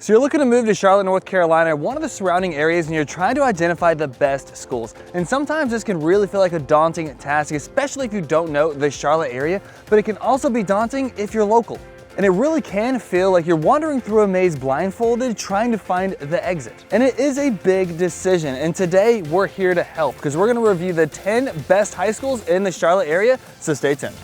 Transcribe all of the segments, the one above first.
So you're looking to move to Charlotte, North Carolina, or one of the surrounding areas, and you're trying to identify the best schools. And sometimes this can really feel like a daunting task, especially if you don't know the Charlotte area, but it can also be daunting if you're local. And it really can feel like you're wandering through a maze blindfolded, trying to find the exit. And it is a big decision. And today we're here to help because we're gonna review the 10 best high schools in the Charlotte area, so stay tuned.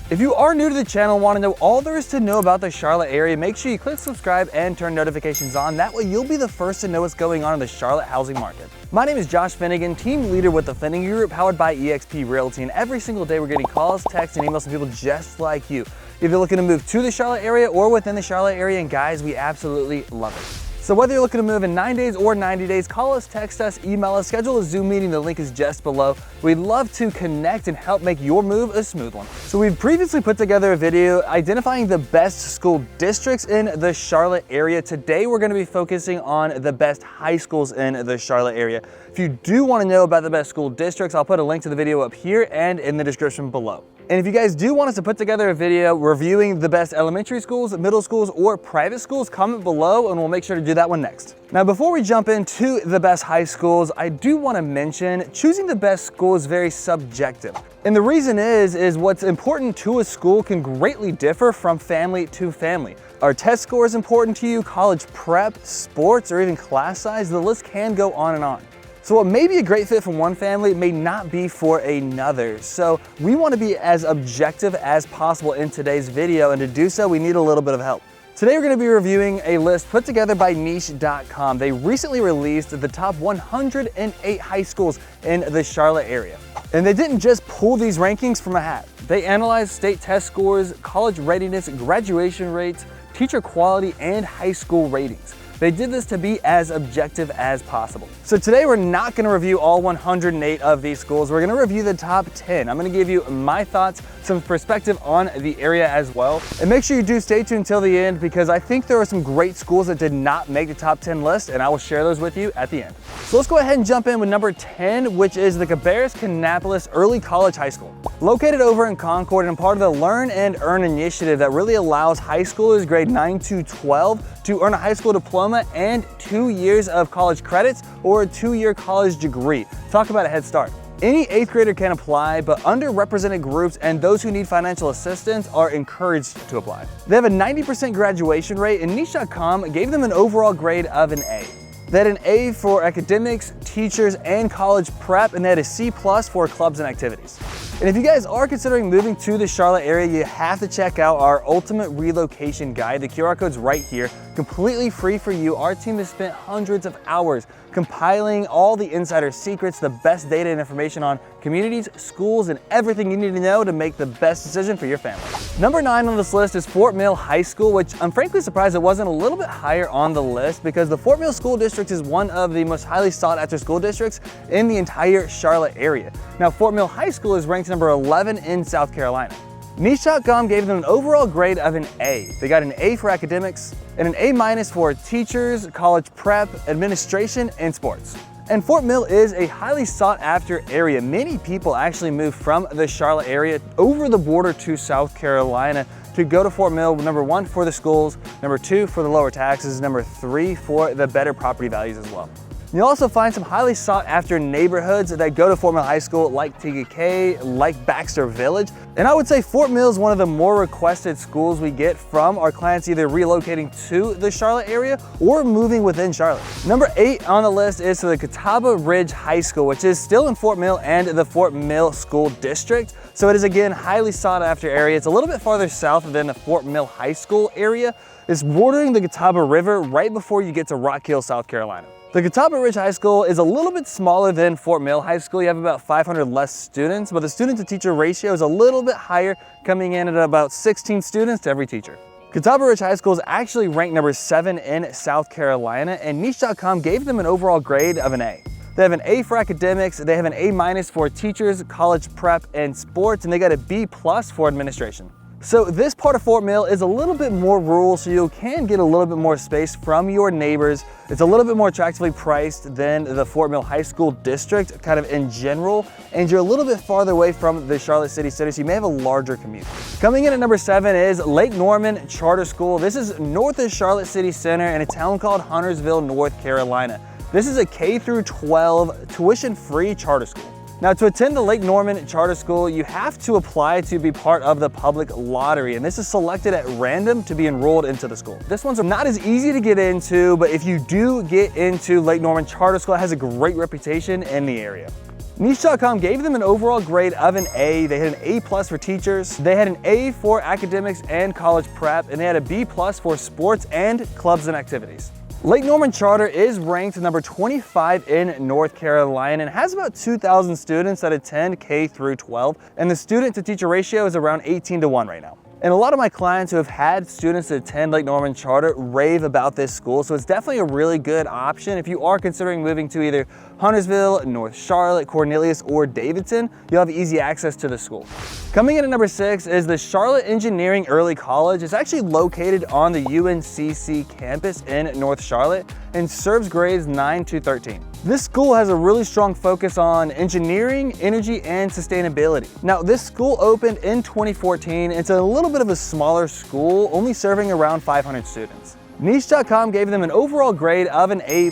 If you are new to the channel and want to know all there is to know about the Charlotte area, make sure you click subscribe and turn notifications on. That way you'll be the first to know what's going on in the Charlotte housing market. My name is Josh Finigan, team leader with the Finigan Group, powered by eXp Realty. And every single day we're getting calls, texts, and emails from people just like you, either looking to move to the Charlotte area or within the Charlotte area. And guys, we absolutely love it. So whether you're looking to move in 9 days or 90 days, call us, text us, email us, schedule a Zoom meeting. The link is just below. We'd love to connect and help make your move a smooth one. So we've previously put together a video identifying the best school districts in the Charlotte area. Today, we're gonna be focusing on the best high schools in the Charlotte area. If you do wanna know about the best school districts, I'll put a link to the video up here and in the description below. And if you guys do want us to put together a video reviewing the best elementary schools, middle schools, or private schools, comment below and we'll make sure to do that one next. Now, before we jump into the best high schools, I do want to mention choosing the best school is very subjective. And the reason is what's important to a school can greatly differ from family to family. Are test scores important to you, college prep, sports, or even class size? The list can go on and on. So what may be a great fit for one family may not be for another. So we want to be as objective as possible in today's video, and to do so, we need a little bit of help. Today we're going to be reviewing a list put together by niche.com. They recently released the top 108 high schools in the Charlotte area. And they didn't just pull these rankings from a hat. They analyzed state test scores, college readiness, graduation rates, teacher quality, and high school ratings. They did this to be as objective as possible. So today we're not gonna review all 108 of these schools. We're gonna review the top 10. I'm gonna give you my thoughts, some perspective on the area as well. And make sure you do stay tuned till the end because I think there are some great schools that did not make the top 10 list, and I will share those with you at the end. So let's go ahead and jump in with number 10, which is the Cabarrus-Kannapolis Early College High School. Located over in Concord and part of the Learn and Earn initiative that really allows high schoolers grade 9 to 12 to earn a high school diploma and 2 years of college credits or a 2-year college degree. Talk about a head start. Any 8th grader can apply, but underrepresented groups and those who need financial assistance are encouraged to apply. They have a 90% graduation rate, and niche.com gave them an overall grade of an A. They had an A for academics, teachers, and college prep, and they had a C+ for clubs and activities. And if you guys are considering moving to the Charlotte area, you have to check out our ultimate relocation guide. The QR code's right here, completely free for you. Our team has spent hundreds of hours compiling all the insider secrets, the best data and information on communities, schools, and everything you need to know to make the best decision for your family. Number 9 on this list is Fort Mill High School, which I'm frankly surprised it wasn't a little bit higher on the list because the Fort Mill School District is one of the most highly sought after school districts in the entire Charlotte area. Now, Fort Mill High School is ranked number 11 in South Carolina. Niche.com gave them an overall grade of an A. They got an A for academics and an A- for teachers, college prep, administration, and sports. And Fort Mill is a highly sought after area. Many people actually move from the Charlotte area over the border to South Carolina to go to Fort Mill, number 1 for the schools, number 2 for the lower taxes, number 3 for the better property values as well. You'll also find some highly sought after neighborhoods that go to Fort Mill High School like TGK, like Baxter Village. And I would say Fort Mill is one of the more requested schools we get from our clients either relocating to the Charlotte area or moving within Charlotte. Number 8 on the list is the Catawba Ridge High School, which is still in Fort Mill and the Fort Mill School District. So it is again highly sought after area. It's a little bit farther south than the Fort Mill High School area. It's bordering the Catawba River right before you get to Rock Hill, South Carolina. The Catawba Ridge High School is a little bit smaller than Fort Mill High School. You have about 500 less students, but the student to teacher ratio is a little bit higher, coming in at about 16 students to every teacher. Catawba Ridge High School is actually ranked number 7 in South Carolina, and niche.com gave them an overall grade of an A. They have an A for academics, they have an A- for teachers, college prep, and sports, and they got a B+ for administration. So this part of Fort Mill is a little bit more rural, so you can get a little bit more space from your neighbors. It's a little bit more attractively priced than the Fort Mill High School district, kind of in general, and you're a little bit farther away from the Charlotte City Center, so you may have a larger commute. Coming in at number 7 is Lake Norman Charter School. This is north of Charlotte City Center in a town called Huntersville, North Carolina. This is a K-12 tuition-free charter school. Now, to attend the Lake Norman Charter School, you have to apply to be part of the public lottery, and this is selected at random to be enrolled into the school. This one's not as easy to get into, but if you do get into Lake Norman Charter School, it has a great reputation in the area. Niche.com gave them an overall grade of an A. They had an A+ for teachers, they had an A for academics and college prep, and they had a B+ for sports and clubs and activities. Lake Norman Charter is ranked number 25 in North Carolina and has about 2,000 students that attend K through 12, and the student to teacher ratio is around 18:1 right now. And a lot of my clients who have had students that attend Lake Norman Charter rave about this school, so it's definitely a really good option. If you are considering moving to either Huntersville, North Charlotte, Cornelius, or Davidson, you'll have easy access to the school. Coming in at number 6 is the Charlotte Engineering Early College. It's actually located on the UNCC campus in North Charlotte and serves grades 9 to 13. This school has a really strong focus on engineering, energy, and sustainability. Now, this school opened in 2014. It's a little bit of a smaller school, only serving around 500 students. Niche.com gave them an overall grade of an A+.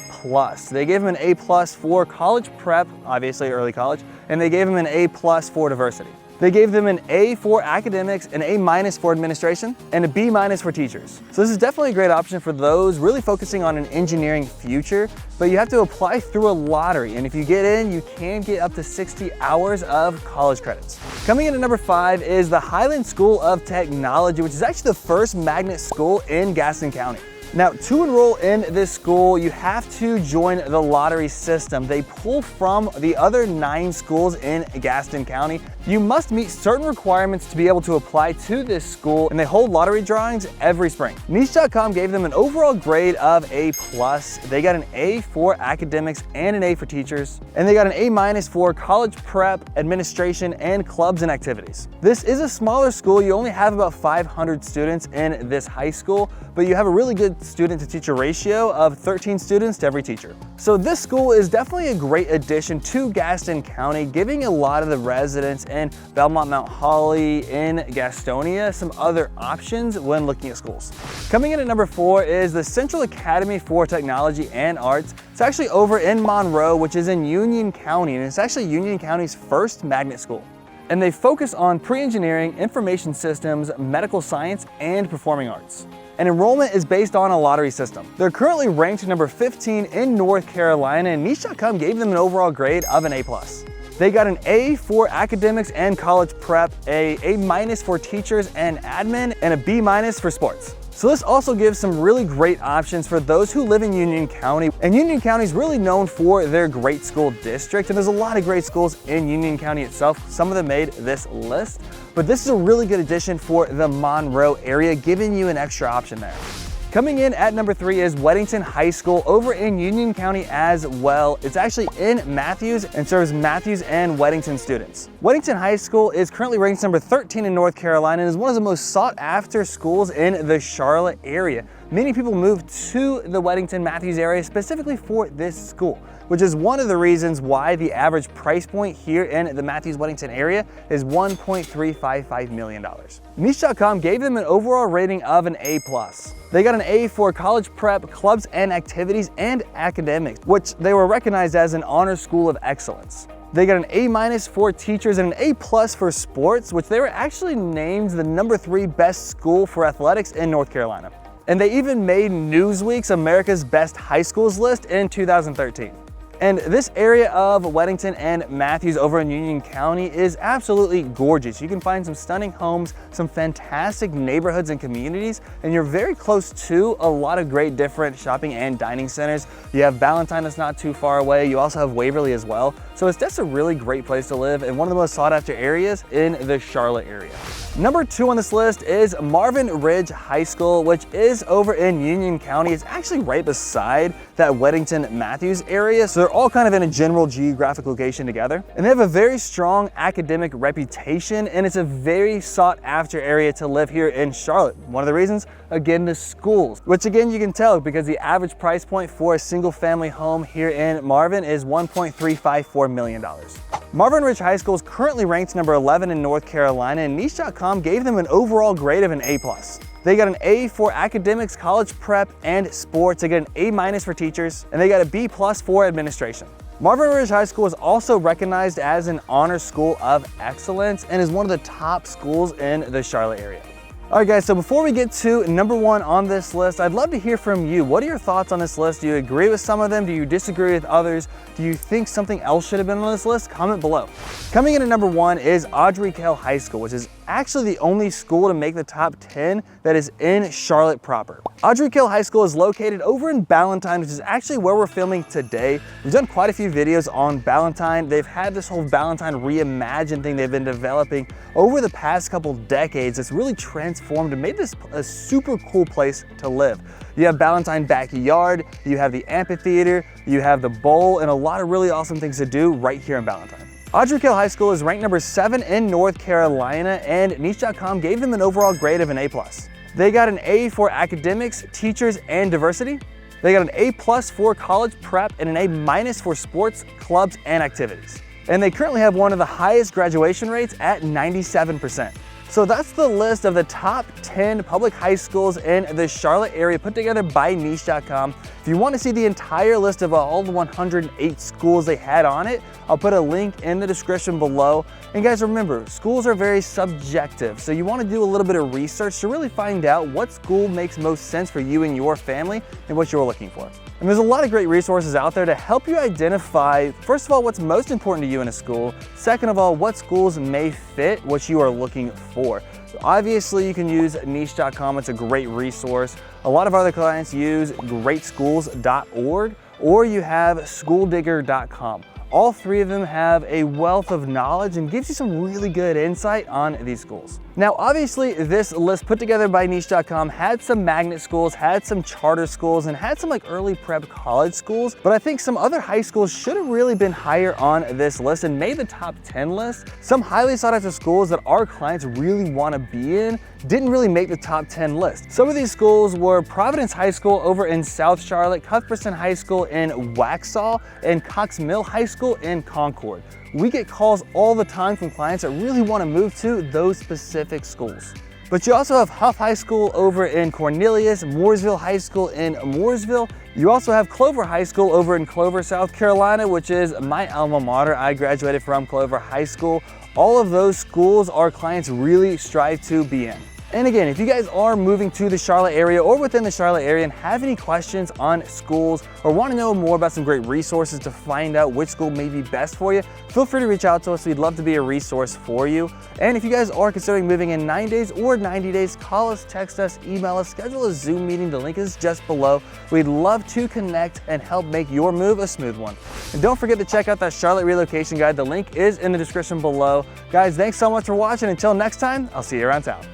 They gave them an A+ for college prep, obviously early college, and they gave them an A+ for diversity. They gave them an A for academics, an A- for administration, and a B- for teachers. So this is definitely a great option for those really focusing on an engineering future, but you have to apply through a lottery. And if you get in, you can get up to 60 hours of college credits. Coming in at number 5 is the Highland School of Technology, which is actually the first magnet school in Gaston County. Now, to enroll in this school, you have to join the lottery system. They pull from the other 9 schools in Gaston County. You must meet certain requirements to be able to apply to this school, and they hold lottery drawings every spring. Niche.com gave them an overall grade of A+. They got an A for academics and an A for teachers, and they got an A- for college prep, administration, and clubs and activities. This is a smaller school. You only have about 500 students in this high school, but you have a really good student to teacher ratio of 13 students to every teacher. So this school is definitely a great addition to Gaston County, giving a lot of the residents in Belmont Mount Holly, in Gastonia, some other options when looking at schools. Coming in at number 4 is the Central Academy for Technology and Arts. It's actually over in Monroe, which is in Union County, and it's actually Union County's first magnet school. And they focus on pre-engineering, information systems, medical science, and performing arts. And enrollment is based on a lottery system. They're currently ranked number 15 in North Carolina, and Niche.com gave them an overall grade of an A+. They got an A for academics and college prep, a A- for teachers and admin, and a B- for sports. So this also gives some really great options for those who live in Union County. And Union County is really known for their great school district, and there's a lot of great schools in Union County itself. Some of them made this list, but this is a really good addition for the Monroe area, giving you an extra option there. Coming in at number 3 is Weddington High School over in Union County as well. It's actually in Matthews and serves Matthews and Weddington students. Weddington High School is currently ranked number 13 in North Carolina and is one of the most sought after schools in the Charlotte area. Many people move to the Weddington Matthews area specifically for this school, which is one of the reasons why the average price point here in the Matthews Weddington area is $1.355 million. Niche.com gave them an overall rating of an A+. They got an A for college prep, clubs and activities, and academics, which they were recognized as an honor school of excellence. They got an A- for teachers and an A+ for sports, which they were actually named the number 3 best school for athletics in North Carolina. And they even made Newsweek's America's Best High Schools list in 2013. And this area of Weddington and Matthews over in Union County is absolutely gorgeous. You can find some stunning homes, some fantastic neighborhoods and communities, and you're very close to a lot of great different shopping and dining centers. You have Ballantyne that's not too far away. You also have Waverly as well. So it's just a really great place to live and one of the most sought after areas in the Charlotte area. Number 2 on this list is Marvin Ridge High School, which is over in Union County. It's actually right beside that Weddington-Matthews area. So they're all kind of in a general geographic location together. And they have a very strong academic reputation, and it's a very sought after area to live here in Charlotte. One of the reasons, again, the schools, which again, you can tell because the average price point for a single family home here in Marvin is $1.354 million. Marvin Ridge High School is currently ranked number 11 in North Carolina, and Niche.com gave them an overall grade of an A+. They got an A for academics, college prep, and sports. They got an A- for teachers, and they got a B+ for administration. Marvin Ridge High School is also recognized as an honor school of excellence and is one of the top schools in the Charlotte area. All right, guys, so before we get to number 1 on this list, I'd love to hear from you. What are your thoughts on this list? Do you agree with some of them? Do you disagree with others? Do you think something else should have been on this list? Comment below. Coming in at number 1 is Ardrey Kell High School, which is actually the only school to make the top 10 that is in Charlotte proper. Ardrey Kell High School is located over in Ballantyne, which is actually where we're filming today. We've done quite a few videos on Ballantyne. They've had this whole Ballantyne reimagined thing they've been developing over the past couple decades. It's really transformed and made this a super cool place to live. You have Ballantyne backyard, you have the amphitheater, you have the bowl, and a lot of really awesome things to do right here in Ballantyne. Ardrey Kell High School is ranked number 7 in North Carolina, and Niche.com gave them an overall grade of an A+. They got an A for academics, teachers, and diversity. They got an A+ for college prep and an A- for sports, clubs, and activities. And they currently have one of the highest graduation rates at 97%. So that's the list of the top 10 public high schools in the Charlotte area put together by Niche.com. If you want to see the entire list of all the 108 schools they had on it, I'll put a link in the description below. And guys, remember, schools are very subjective, so you want to do a little bit of research to really find out what school makes most sense for you and your family and what you're looking for. And there's a lot of great resources out there to help you identify, first of all, what's most important to you in a school. Second of all, what schools may fit what you are looking for. So obviously, you can use Niche.com. It's a great resource. A lot of other clients use greatschools.org, or you have schooldigger.com. All three of them have a wealth of knowledge and gives you some really good insight on these schools. Now, obviously, this list put together by Niche.com had some magnet schools, had some charter schools, and had some like early prep college schools, but I think some other high schools should have really been higher on this list and made the top 10 list. Some highly sought after schools that our clients really want to be in didn't really make the top 10 list. Some of these schools were Providence High School over in South Charlotte, Cuthbertson High School in Waxhaw, and Cox Mill High School in Concord. We get calls all the time from clients that really want to move to those specific schools. But you also have Huff High School over in Cornelius, Mooresville High School in Mooresville. You also have Clover High School over in Clover, South Carolina, which is my alma mater. I graduated from Clover High School. All of those schools our clients really strive to be in. And again, if you guys are moving to the Charlotte area or within the Charlotte area and have any questions on schools or want to know more about some great resources to find out which school may be best for you, feel free to reach out to us. We'd love to be a resource for you. And if you guys are considering moving in 9 days or 90 days, call us, text us, email us, schedule a Zoom meeting. The link is just below. We'd love to connect and help make your move a smooth one. And don't forget to check out that Charlotte relocation guide. The link is in the description below. Guys, thanks so much for watching. Until next time, I'll see you around town.